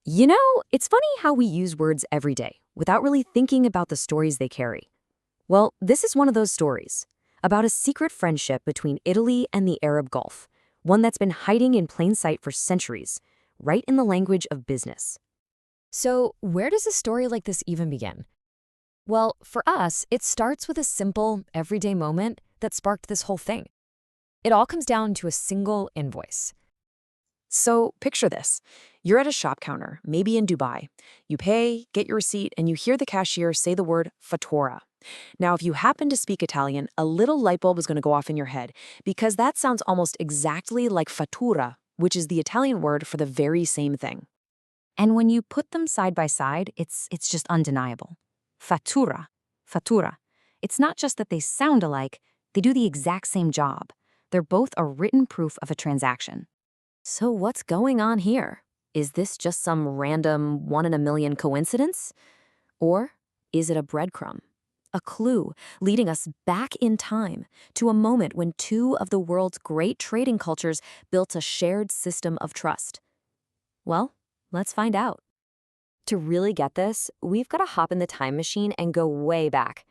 You know, it's funny how we use words every day without really thinking about the stories they carry. Well, this is one of those stories about a secret friendship between Italy and the Arab Gulf, one that's been hiding in plain sight for centuries, right in the language of business. So, where does a story like this even begin? Well, for us, it starts with a simple, everyday moment that sparked this whole thing. It all comes down to a single invoice. So picture this. You're at a shop counter, maybe in Dubai. You pay, get your receipt, and you hear the cashier say the word Fatura. Now, if you happen to speak Italian, a little light bulb is going to go off in your head because that sounds almost exactly like Fatura, which is the Italian word for the very same thing. And when you put them side by side, it's just undeniable. Fatura, Fatura. It's not just that they sound alike, they do the exact same job. They're both a written proof of a transaction. So what's going on here? Is this just some random one-in-a-million coincidence? Or is it a breadcrumb? A clue leading us back in time to a moment when two of the world's great trading cultures built a shared system of trust? Well, let's find out. To really get this, we've got to hop in the time machine and go way back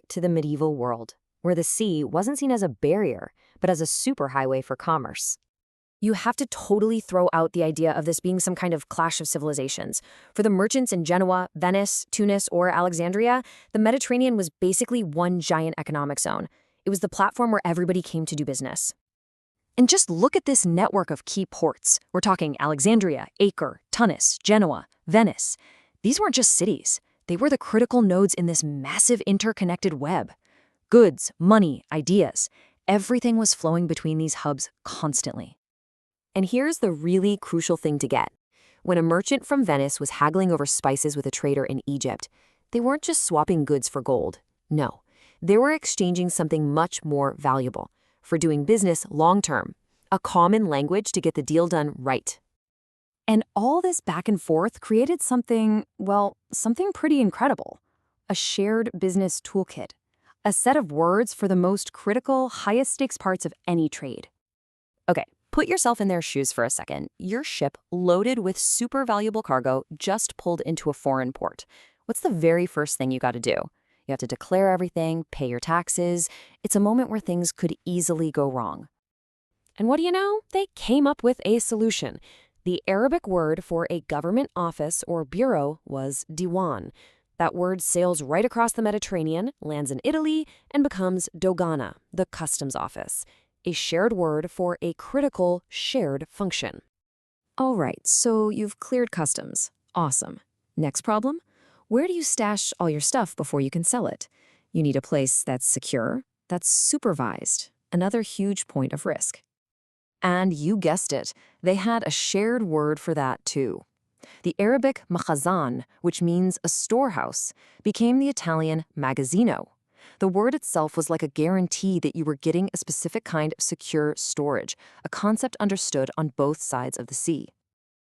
to the medieval world, where the sea wasn't seen as a barrier, but as a superhighway for commerce. You have to totally throw out the idea of this being some kind of clash of civilizations. For the merchants in Genoa, Venice, Tunis, or Alexandria, the Mediterranean was basically one giant economic zone. It was the platform where everybody came to do business. And just look at this network of key ports. We're talking Alexandria, Acre, Tunis, Genoa, Venice. These weren't just cities. They were the critical nodes in this massive interconnected web. Goods, money, ideas. Everything was flowing between these hubs constantly. And here's the really crucial thing to get. When a merchant from Venice was haggling over spices with a trader in Egypt, they weren't just swapping goods for gold. No, they were exchanging something much more valuable for doing business long-term, a common language to get the deal done right. And all this back and forth created something, well, something pretty incredible. A shared business toolkit, a set of words for the most critical, highest-stakes parts of any trade. Okay. Put yourself in their shoes for a second. Your ship, loaded with super valuable cargo, just pulled into a foreign port. What's the very first thing you got to do? You have to declare everything, pay your taxes. It's a moment where things could easily go wrong. And what do you know? They came up with a solution. The Arabic word for a government office or bureau was Diwan. That word sails right across the Mediterranean, lands in Italy, and becomes dogana, the customs office. A shared word for a critical shared function. All right, so you've cleared customs. Awesome. Next problem? Where do you stash all your stuff before you can sell it? You need a place that's secure, that's supervised, another huge point of risk. And you guessed it, they had a shared word for that too. The Arabic Makhazan, which means a storehouse, became the Italian magazzino. The word itself was like a guarantee that you were getting a specific kind of secure storage, a concept understood on both sides of the sea.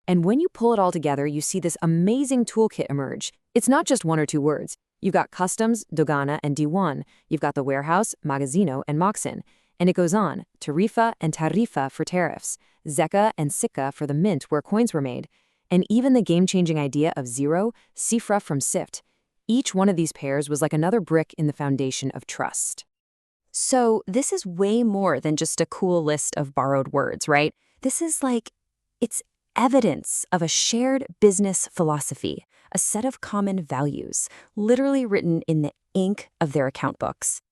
And when you pull it all together, you see this amazing toolkit emerge. It's not just one or two words. You've got customs, dogana, and Diwan. You've got the warehouse, magazzino, and Makhazan. And it goes on, Tarifa and Tarifa for tariffs, zeka and sika for the mint where coins were made, and even the game-changing idea of zero, Sifra from sift. Each one of these pairs was like another brick in the foundation of trust. So this is way more than just a cool list of borrowed words, right? This is it's evidence of a shared business philosophy, a set of common values, literally written in the ink of their account books.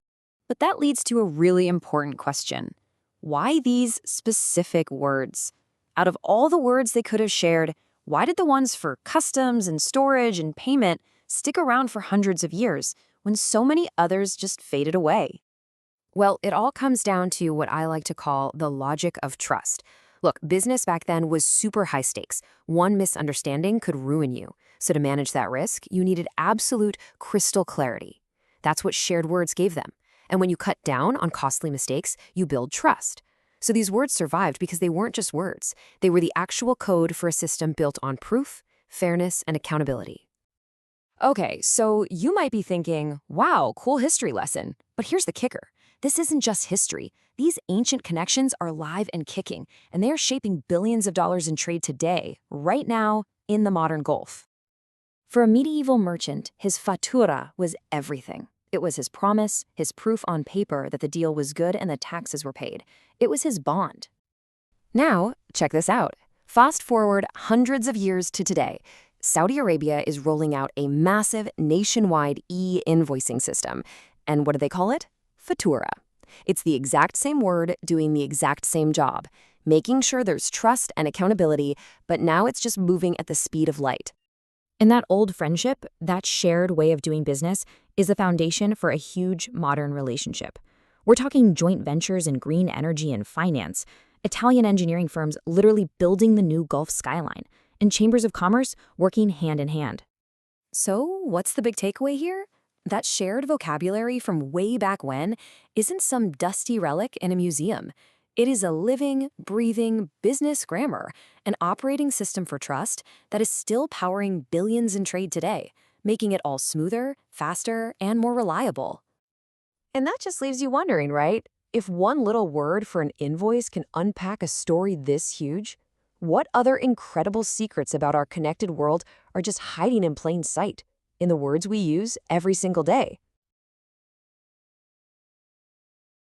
But that leads to a really important question. Why these specific words? Out of all the words they could have shared, why did the ones for customs and storage and payment stick around for hundreds of years when so many others just faded away? Well, it all comes down to what I like to call the logic of trust. Look, business back then was super high stakes. One misunderstanding could ruin you. So to manage that risk, you needed absolute crystal clarity. That's what shared words gave them. And when you cut down on costly mistakes, you build trust. So these words survived because they weren't just words. They were the actual code for a system built on proof, fairness, and accountability. Okay, so you might be thinking, wow, cool history lesson. But here's the kicker. This isn't just history. These ancient connections are live and kicking, and they are shaping billions of dollars in trade today, right now, in the modern Gulf. For a medieval merchant, his Fatura was everything. It was his promise, his proof on paper that the deal was good and the taxes were paid. It was his bond. Now, check this out. Fast forward hundreds of years to today. Saudi Arabia is rolling out a massive nationwide e-invoicing system. And what do they call it? Fatura. It's the exact same word doing the exact same job, making sure there's trust and accountability, but now it's just moving at the speed of light. And that old friendship, that shared way of doing business, is the foundation for a huge modern relationship. We're talking joint ventures in green energy and finance, Italian engineering firms literally building the new Gulf skyline, and chambers of commerce working hand in hand. So, what's the big takeaway here? That shared vocabulary from way back when isn't some dusty relic in a museum. It is a living, breathing business grammar, an operating system for trust that is still powering billions in trade today, making it all smoother, faster, and more reliable. And that just leaves you wondering, right? If one little word for an invoice can unpack a story this huge, what other incredible secrets about our connected world are just hiding in plain sight, in the words we use every single day?